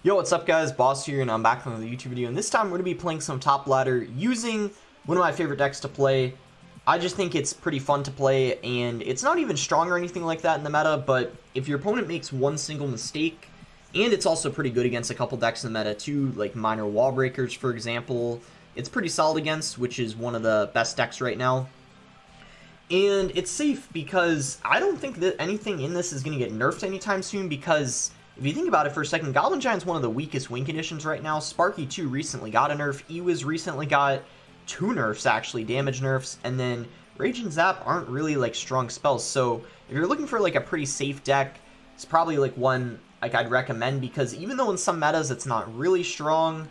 Yo, what's up guys, Boss here, and I'm back on the YouTube video, and this time we're going to be playing some top ladder using one of my favorite decks to play. I just think it's pretty fun to play, and it's not even strong or anything like that in the meta, but if your opponent makes one single mistake, and it's also pretty good against a couple decks in the meta too, like minor wall breakers for example, it's pretty solid against, which is one of the best decks right now. And it's safe because I don't think that anything in this is going to get nerfed anytime soon, because if you think about it for a second, Goblin Giant's one of the weakest win conditions right now. Sparky 2 recently got a nerf. Ewiz recently got 2 nerfs, actually, damage nerfs. And then Rage and Zap aren't really, like, strong spells. So if you're looking for, like, a pretty safe deck, it's probably, like, one, like, I'd recommend. Because even though in some metas it's not really strong,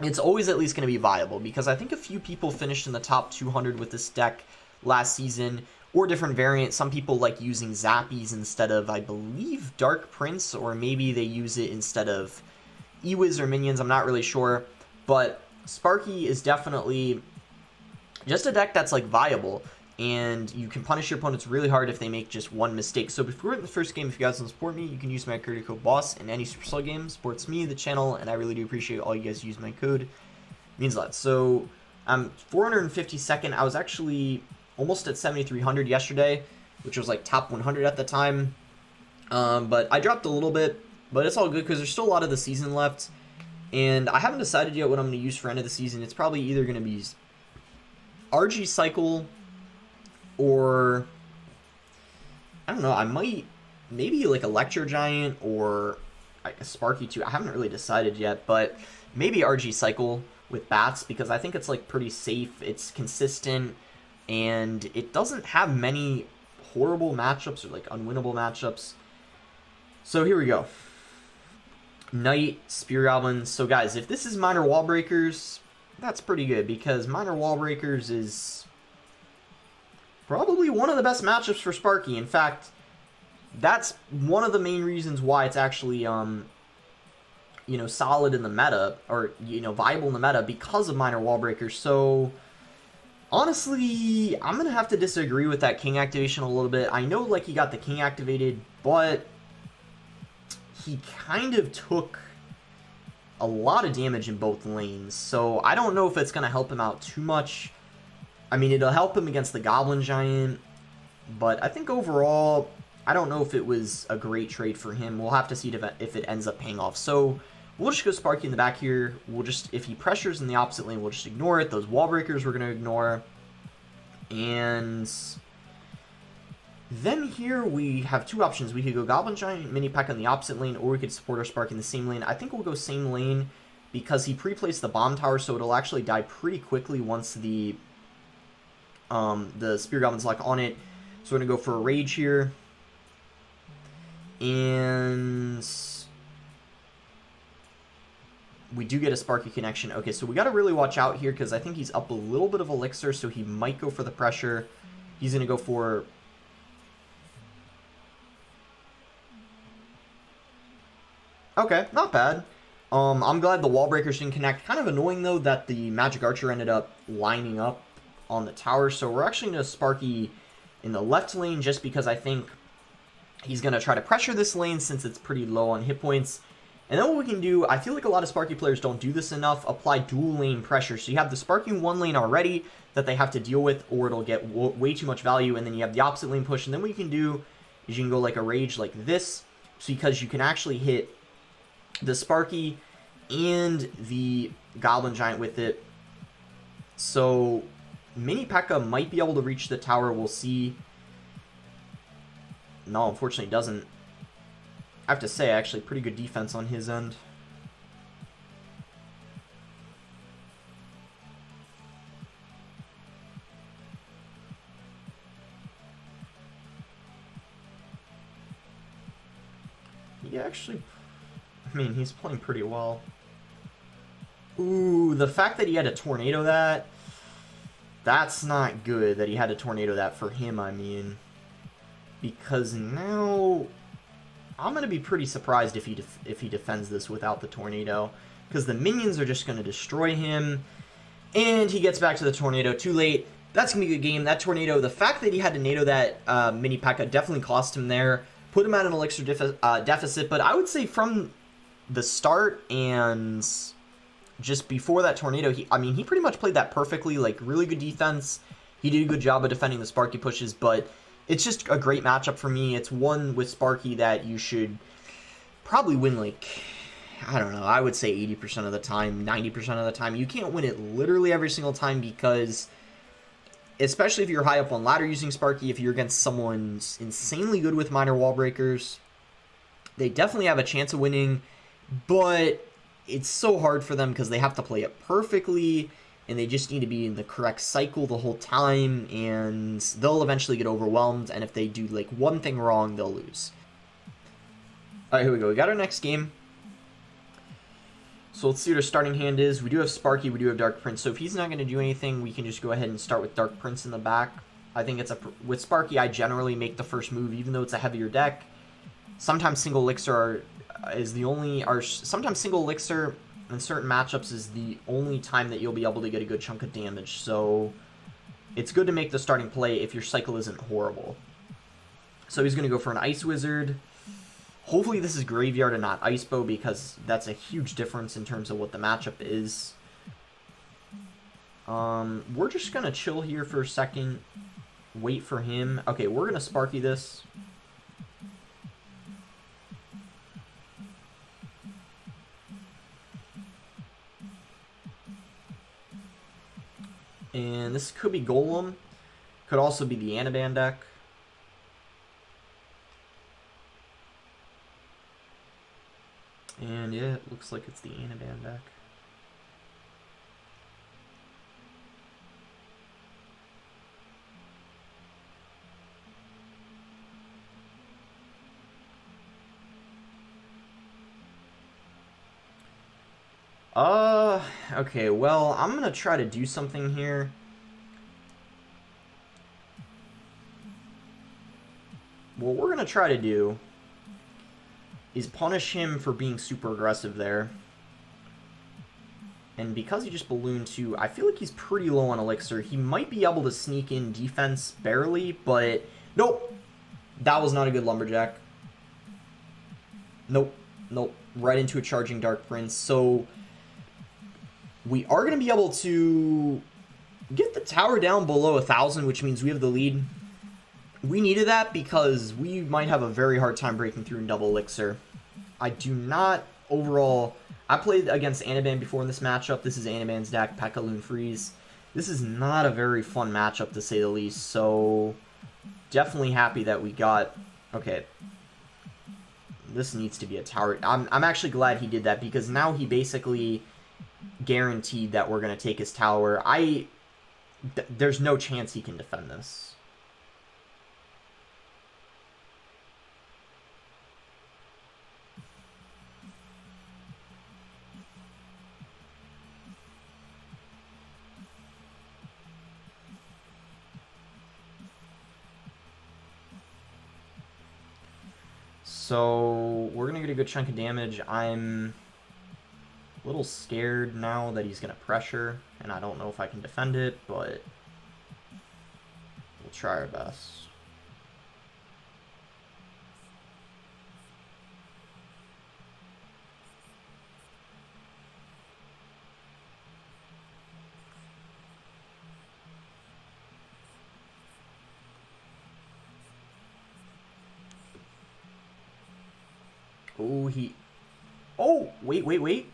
it's always at least going to be viable. Because I think a few people finished in the top 200 with this deck last season, or different variants. Some people like using Zappies instead of, I believe, Dark Prince, or maybe they use it instead of Ewiz or Minions, I'm not really sure. But Sparky is definitely just a deck that's like viable, and you can punish your opponents really hard if they make just one mistake. So before in the first game, if you guys want to support me, you can use my credit code BOSS in any Supercell game. Supports me, the channel, and I really do appreciate all you guys use my code. It means a lot. So I'm 452nd. I was actually almost at 7,300 yesterday, which was like top 100 at the time. But I dropped a little bit, but it's all good because there's still a lot of the season left. And I haven't decided yet what I'm going to use for end of the season. It's probably either going to be RG Cycle or, I don't know, I might, maybe like Electro Giant or like a Sparky 2. I haven't really decided yet, but maybe RG Cycle with bats because I think it's like pretty safe. It's consistent. And it doesn't have many horrible matchups or like unwinnable matchups. So here we go. Knight, Spear Goblin. So guys, if this is minor wall breakers, that's pretty good because minor wall breakers is probably one of the best matchups for Sparky. In fact, that's one of the main reasons why it's actually you know, solid in the meta, or you know, viable in the meta, because of minor wall breakers. So honestly, I'm going to have to disagree with that king activation a little bit. I know, like, he got the king activated, but he kind of took a lot of damage in both lanes. So I don't know if it's going to help him out too much. I mean, it'll help him against the Goblin Giant, but I think overall, I don't know if it was a great trade for him. We'll have to see if it ends up paying off. So we'll just go Sparky in the back here. We'll just, if he pressures in the opposite lane, we'll just ignore it. Those wall breakers we're going to ignore. And then here we have two options. We could go Goblin Giant, Mini Pekka in the opposite lane, or we could support our Sparky in the same lane. I think we'll go same lane because he pre-placed the bomb tower, so it'll actually die pretty quickly once the Spear Goblin's lock on it. So we're going to go for a Rage here. And we do get a Sparky connection. Okay, so we got to really watch out here because I think he's up a little bit of Elixir, so he might go for the pressure. He's going to go for... Okay, not bad. I'm glad the wall breakers didn't connect. Kind of annoying, though, that the Magic Archer ended up lining up on the tower. So we're actually going to Sparky in the left lane just because I think he's going to try to pressure this lane since it's pretty low on hit points. And then what we can do, I feel like a lot of Sparky players don't do this enough, apply dual lane pressure. So you have the Sparky in one lane already that they have to deal with, or it'll get way too much value, and then you have the opposite lane push. And then what you can do is you can go like a Rage like this, so because you can actually hit the Sparky and the Goblin Giant with it. So Mini Pekka might be able to reach the tower, we'll see. No, unfortunately it doesn't. I have to say, actually, pretty good defense on his end. He actually, I mean, he's playing pretty well. Ooh, the fact that he had to tornado that's not good that he had to tornado that for him, I mean. Because now I'm going to be pretty surprised if he defends this without the tornado, because the minions are just going to destroy him, and he gets back to the tornado too late. That's going to be a good game. That tornado, the fact that he had to NATO that Mini Pekka definitely cost him there, put him at an elixir deficit, but I would say from the start and just before that tornado, he pretty much played that perfectly. Like, really good defense. He did a good job of defending the Sparky pushes, but it's just a great matchup for me. It's one with Sparky that you should probably win, like, I don't know, I would say 80% of the time, 90% of the time. You can't win it literally every single time because, especially if you're high up on ladder using Sparky, if you're against someone insanely good with minor wall breakers, they definitely have a chance of winning, but it's so hard for them because they have to play it perfectly, and they just need to be in the correct cycle the whole time, and they'll eventually get overwhelmed, and if they do, like, one thing wrong, they'll lose. Alright, here we go. We got our next game. So let's see what our starting hand is. We do have Sparky, we do have Dark Prince, so if he's not going to do anything, we can just go ahead and start with Dark Prince in the back. I think it's with Sparky, I generally make the first move, even though it's a heavier deck. Sometimes single elixir sometimes single elixir in certain matchups is the only time that you'll be able to get a good chunk of damage, so it's good to make the starting play if your cycle isn't horrible. So he's going to go for an Ice Wizard. Hopefully this is Graveyard and not Ice Bow, because that's a huge difference in terms of what the matchup is. We're just going to chill here for a second, wait for him. Okay, we're going to Sparky this. And this could be Golem. Could also be the Anaban deck. And yeah, it looks like it's the Anaban deck. Okay, well, I'm gonna try to do something here. What we're gonna try to do is punish him for being super aggressive there. And because he just ballooned 2, I feel like he's pretty low on elixir. He might be able to sneak in defense barely, but nope. That was not a good lumberjack. Nope. Nope. Right into a charging Dark Prince. So we are going to be able to get the tower down below 1,000, which means we have the lead. We needed that because we might have a very hard time breaking through in double elixir. I do not overall... I played against Anaban before in this matchup. This is Anaban's deck, Pekkaloon Freeze. This is not a very fun matchup, to say the least, so definitely happy that we got... Okay. This needs to be a tower. I'm actually glad he did that, because now he basically guaranteed that we're going to take his tower. There's no chance he can defend this. So we're going to get a good chunk of damage. I'm a little scared now that he's going to pressure, and I don't know if I can defend it, but we'll try our best. Oh, Oh, wait.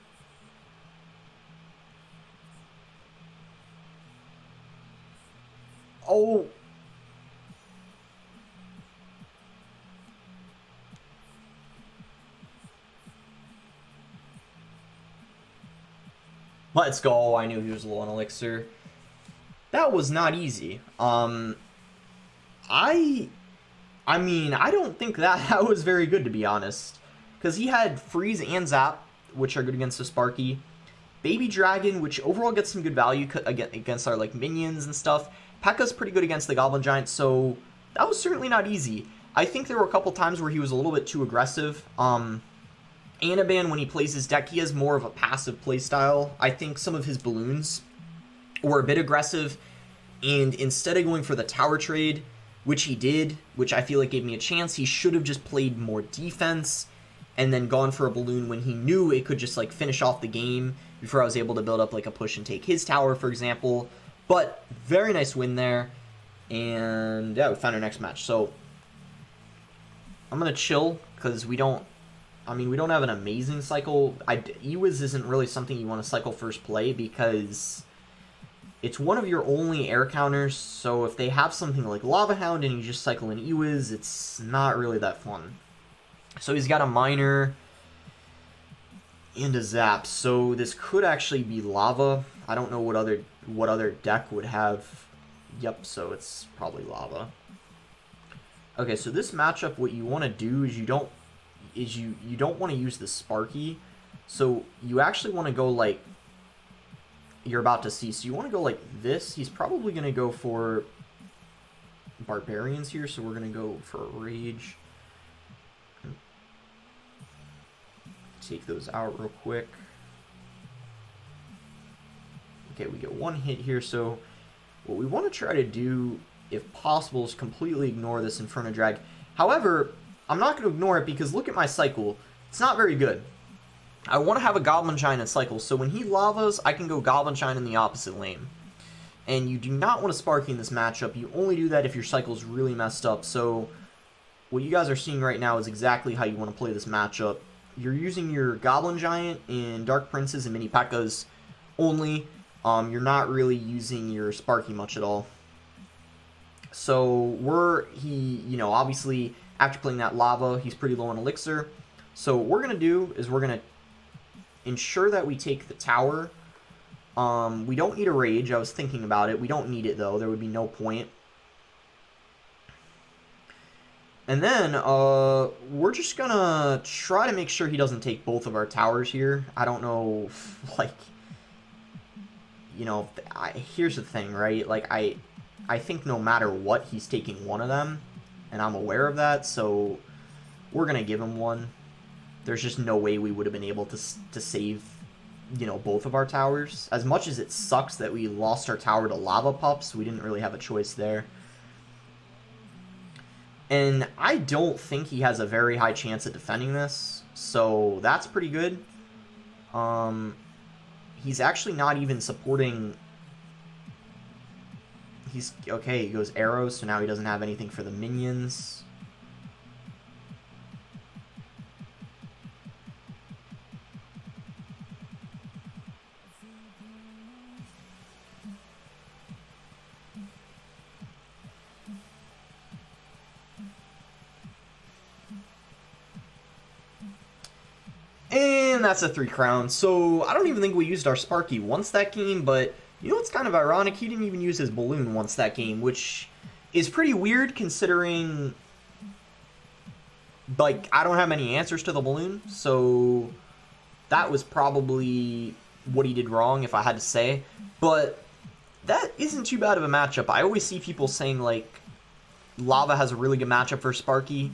Oh. Let's go. I knew he was low on elixir. That was not easy. I mean, I don't think that was very good, to be honest. Because he had Freeze and Zap, which are good against the Sparky. Baby Dragon, which overall gets some good value against our like minions and stuff. Pekka's pretty good against the Goblin Giant, so that was certainly not easy. I think there were a couple times where he was a little bit too aggressive. Anaban, when he plays his deck, he has more of a passive playstyle. I think some of his balloons were a bit aggressive, and instead of going for the tower trade, which he did, which I feel like gave me a chance, he should have just played more defense and then gone for a balloon when he knew it could just like finish off the game before I was able to build up like a push and take his tower, for example. But very nice win there, and yeah, we found our next match. So I'm gonna chill because we don't have an amazing cycle. Ewiz isn't really something you want to cycle first play because it's one of your only air counters, so if they have something like Lava Hound and you just cycle in Ewiz, it's not really that fun. So he's got a Miner and a Zap, so this could actually be Lava. I don't know what other deck would have. Yep, so it's probably Lava. Okay, so this matchup, what you want to do is you don't want to use the Sparky, so you actually want to go like you're about to see. So you want to go like this. He's probably going to go for Barbarians here, so we're going to go for a Rage. Take those out real quick. Okay, we get one hit here, so what we want to try to do, if possible, is completely ignore this Inferno Drag. However, I'm not going to ignore it because look at my cycle. It's not very good. I want to have a Goblin Giant in cycle, so when he lavas, I can go Goblin Giant in the opposite lane. And you do not want to Sparky in this matchup. You only do that if your cycle's really messed up. So what you guys are seeing right now is exactly how you want to play this matchup. You're using your Goblin Giant and Dark Princes and Mini Pekkas only. You're not really using your Sparky much at all. So obviously, after playing that Lava, he's pretty low on Elixir. So what we're going to do is we're going to ensure that we take the tower. We don't need a Rage. I was thinking about it. We don't need it, though. There would be no point. And then we're just going to try to make sure he doesn't take both of our towers here. I don't know, here's the thing, right? Like, I think no matter what, he's taking one of them, and I'm aware of that, so we're going to give him one. There's just no way we would have been able to save, both of our towers. As much as it sucks that we lost our tower to Lava Pups, we didn't really have a choice there. And I don't think he has a very high chance at defending this, so that's pretty good. He's actually not even supporting... Okay, he goes arrows, so now he doesn't have anything for the minions. And that's a 3 crowns. So I don't even think we used our Sparky once that game, but you know what's kind of ironic? He didn't even use his balloon once that game, which is pretty weird considering, like, I don't have any answers to the balloon, so that was probably what he did wrong, if I had to say. But that isn't too bad of a matchup. I always see people saying, like, Lava has a really good matchup for Sparky.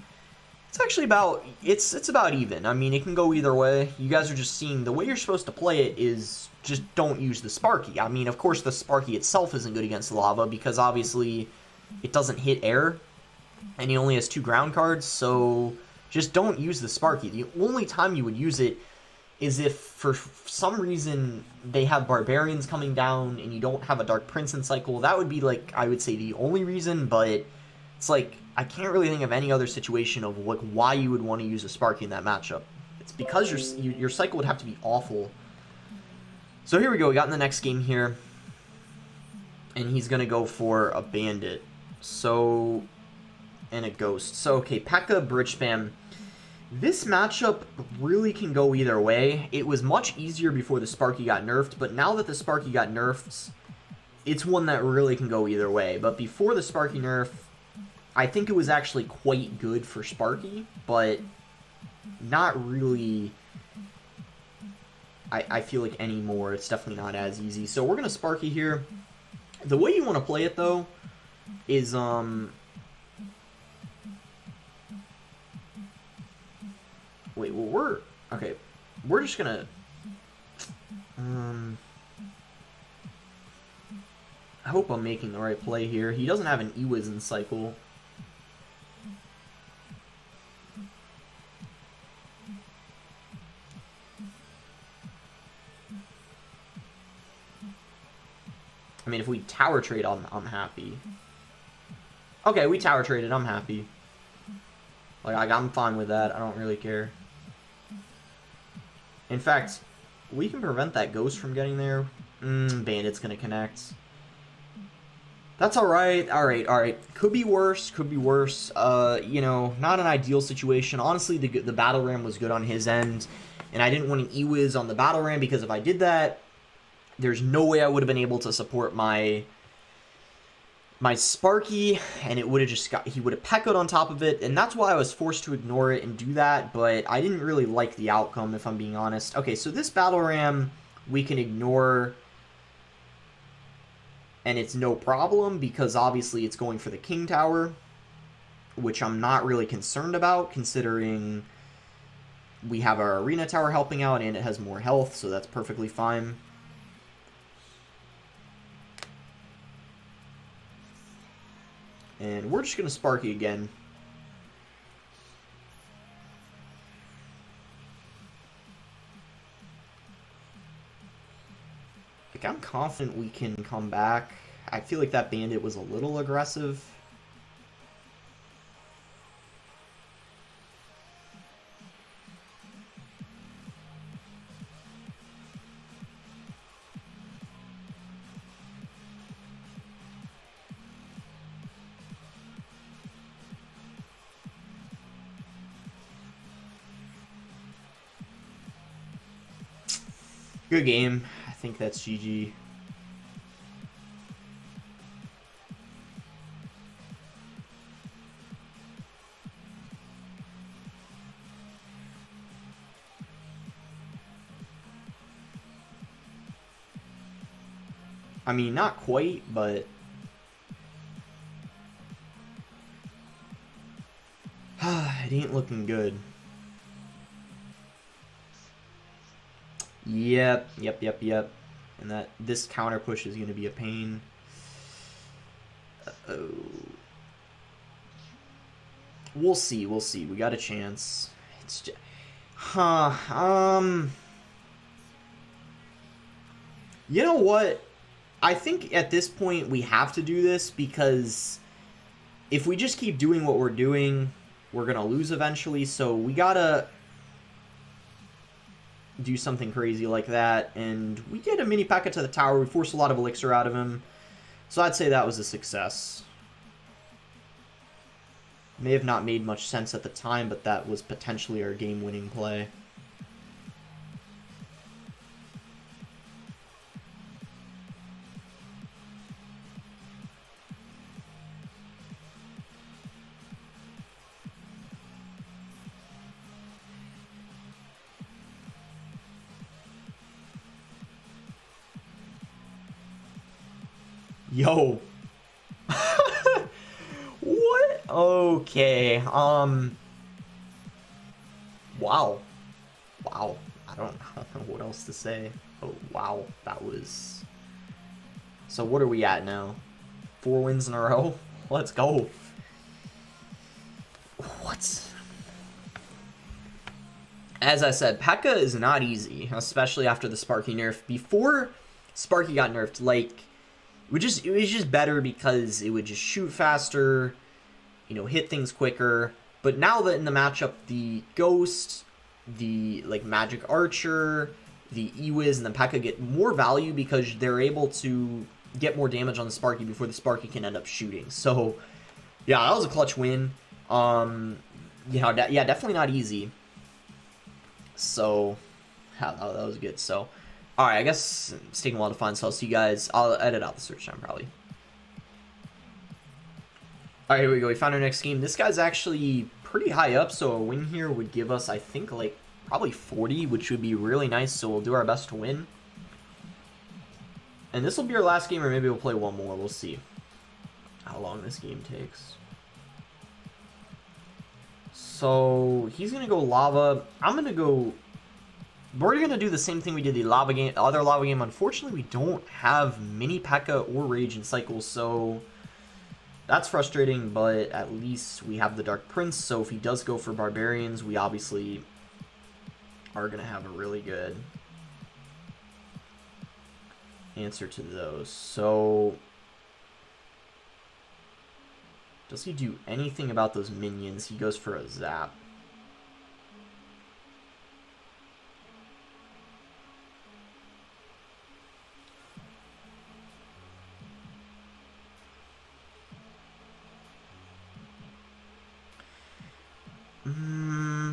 It's actually about, it's about even. I mean, it can go either way. You guys are just seeing the way you're supposed to play it is just don't use the Sparky. I mean, of course, the Sparky itself isn't good against Lava because obviously it doesn't hit air and he only has 2 ground cards, so just don't use the Sparky. The only time you would use it is if for some reason they have Barbarians coming down and you don't have a Dark Prince in cycle. That would be, like, I would say the only reason, but it's like, I can't really think of any other situation of like why you would want to use a Sparky in that matchup. It's because your cycle would have to be awful. So here we go. We got in the next game here. And he's going to go for a Bandit. So, and a Ghost. So, okay, Pekka, Bridge Spam. This matchup really can go either way. It was much easier before the Sparky got nerfed, but now that the Sparky got nerfed, it's one that really can go either way. But before the Sparky nerf, I think it was actually quite good for Sparky, but not really, I feel like anymore. It's definitely not as easy. So we're going to Sparky here. The way you want to play it, though, is, wait, well, we're just going to, I hope I'm making the right play here. He doesn't have an Ewiz in cycle. I mean, if we tower trade, I'm happy. Okay, we tower traded. I'm happy. Like, I'm fine with that. I don't really care. In fact, we can prevent that ghost from getting there. Bandit's gonna connect. That's alright. Alright. Could be worse. Could be worse. You know, not an ideal situation. Honestly, the battle ram was good on his end. And I didn't want to E-Wiz on the battle ram because if I did that, there's no way I would have been able to support my Sparky, and it would have just he would have Pekkaed on top of it, and that's why I was forced to ignore it and do that, but I didn't really like the outcome, if I'm being honest. Okay, so this battle ram we can ignore, and it's no problem, because obviously it's going for the king tower, which I'm not really concerned about, considering we have our arena tower helping out, and it has more health, so that's perfectly fine. And we're just going to Sparky again. Like, I'm confident we can come back. I feel like that bandit was a little aggressive. Good game. I think that's GG. I mean, not quite, but it ain't looking good. Yep. And this counter push is going to be a pain. Uh-oh. We'll see. We got a chance. It's just... You know what? I think at this point we have to do this, because if we just keep doing what we're doing, we're going to lose eventually, so we got to do something crazy like that, and we get a mini Pekka to the tower. We force a lot of elixir out of him, so I'd say that was a success. May have not made much sense at the time, but that was potentially our game-winning play. Yo. What? Okay. Wow. I don't know what else to say. Oh, wow. That was... So what are we at now? 4 wins in a row? Let's go. What? As I said, Pekka is not easy, especially after the Sparky nerf. Before Sparky got nerfed, like... It was just better because it would just shoot faster, you know, hit things quicker. But now that in the matchup, the Ghost, the, like, Magic Archer, the E-Wiz, and the Pekka get more value because they're able to get more damage on the Sparky before the Sparky can end up shooting. So, yeah, that was a clutch win. You know, yeah, definitely not easy. So, yeah, that was good. So... Alright, I guess it's taking a while to find, so I'll see you guys. I'll edit out the search time, probably. Alright, here we go. We found our next game. This guy's actually pretty high up, so a win here would give us, I think, like, probably 40, which would be really nice, so we'll do our best to win. And this will be our last game, or maybe we'll play one more. We'll see how long this game takes. So, he's going to go lava. I'm going to go... We're going to do the same thing we did the lava game, other lava game. Unfortunately, we don't have mini Pekka or Rage in cycles, so that's frustrating, but at least we have the Dark Prince, so if he does go for Barbarians, we obviously are going to have a really good answer to those. So, does he do anything about those minions? He goes for a zap.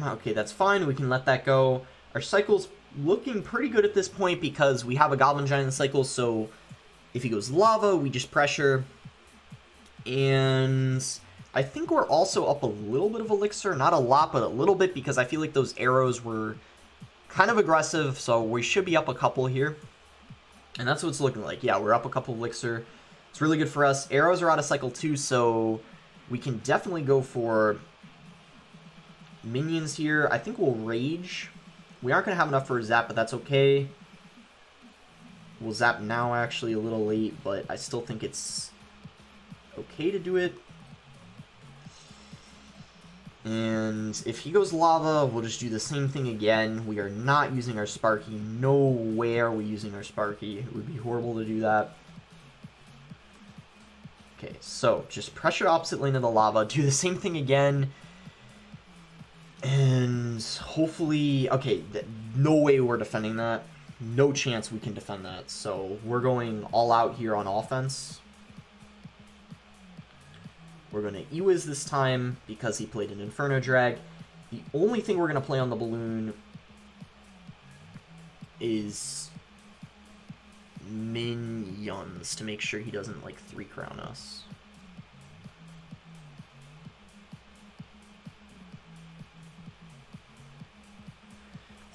Okay, that's fine. We can let that go. Our cycle's looking pretty good at this point because we have a Goblin Giant in the cycle, so if he goes lava, we just pressure. And I think we're also up a little bit of elixir. Not a lot, but a little bit, because I feel like those arrows were kind of aggressive, so we should be up a couple here. And that's what it's looking like. Yeah, we're up a couple of elixir. It's really good for us. Arrows are out of cycle 2, so we can definitely go for minions here. I think we'll rage. We aren't going to have enough for a zap, but that's okay. We'll zap now, actually, a little late, but I still think it's okay to do it. And if he goes lava, we'll just do the same thing again. We are not using our Sparky. No way are we using our Sparky. It would be horrible to do that. Okay, so just pressure opposite lane of the lava. Do the same thing again. And hopefully, okay, no way we're defending that. No chance we can defend that. So we're going all out here on offense. We're going to Ewiz this time because he played an Inferno Drag. The only thing we're going to play on the balloon is minions to make sure he doesn't, like, 3-crown us.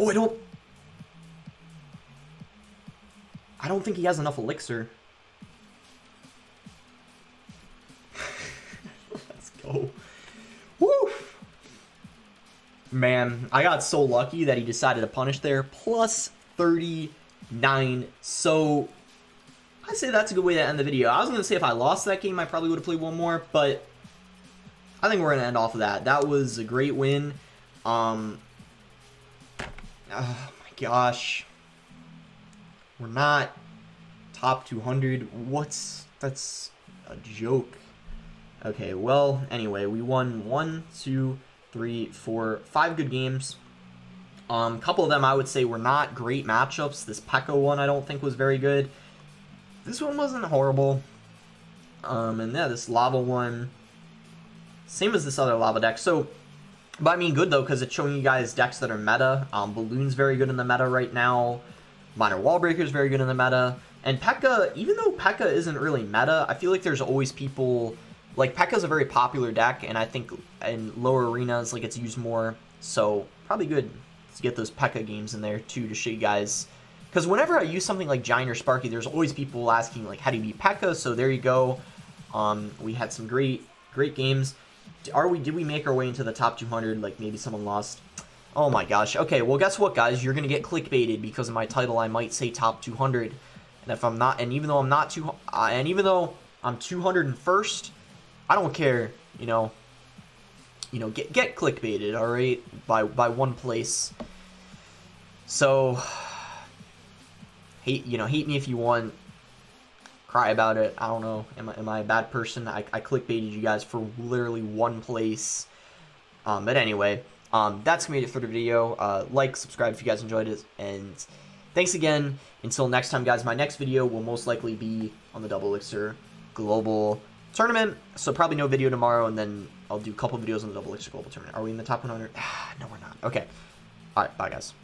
Oh, I don't think he has enough elixir. Let's go. Woo! Man, I got so lucky that he decided to punish there. Plus 39. So, I'd say that's a good way to end the video. I was going to say if I lost that game, I probably would have played one more, but I think we're going to end off of that. That was a great win. Oh my gosh. We're not top 200. That's a joke. Okay, well, anyway, we won 1, 2, 3, 4, 5 good games. A couple of them I would say were not great matchups. This Pekka one I don't think was very good. This one wasn't horrible. And yeah, this lava one, same as this other lava deck. So, but I mean good though, because it's showing you guys decks that are meta. Balloon's very good in the meta right now. Minor Wall Breaker's very good in the meta. And Pekka, even though Pekka isn't really meta, I feel like there's always people, like Pekka's a very popular deck, and I think in lower arenas, like it's used more. So probably good to get those Pekka games in there too to show you guys. Because whenever I use something like Giant or Sparky, there's always people asking like, how do you beat Pekka? So there you go. We had some great games. Did we make our way into the top 200? Like maybe someone lost. Oh my gosh. Okay, well guess what, guys? You're gonna get clickbaited because of my title. I might say top 200, and if I'm not, and even though I'm not and even though I'm 201st, I don't care. You know, get clickbaited. All right, by one place. So hate me if you want. Cry about it. I don't know. Am I a bad person? I clickbaited you guys for literally one place. But anyway, that's gonna be it for the video. Like, subscribe if you guys enjoyed it, and thanks again. Until next time, guys. My next video will most likely be on the Double Elixir Global Tournament. So probably no video tomorrow, and then I'll do a couple videos on the Double Elixir Global Tournament. Are we in the top 100? No, we're not. Okay. All right. Bye, guys.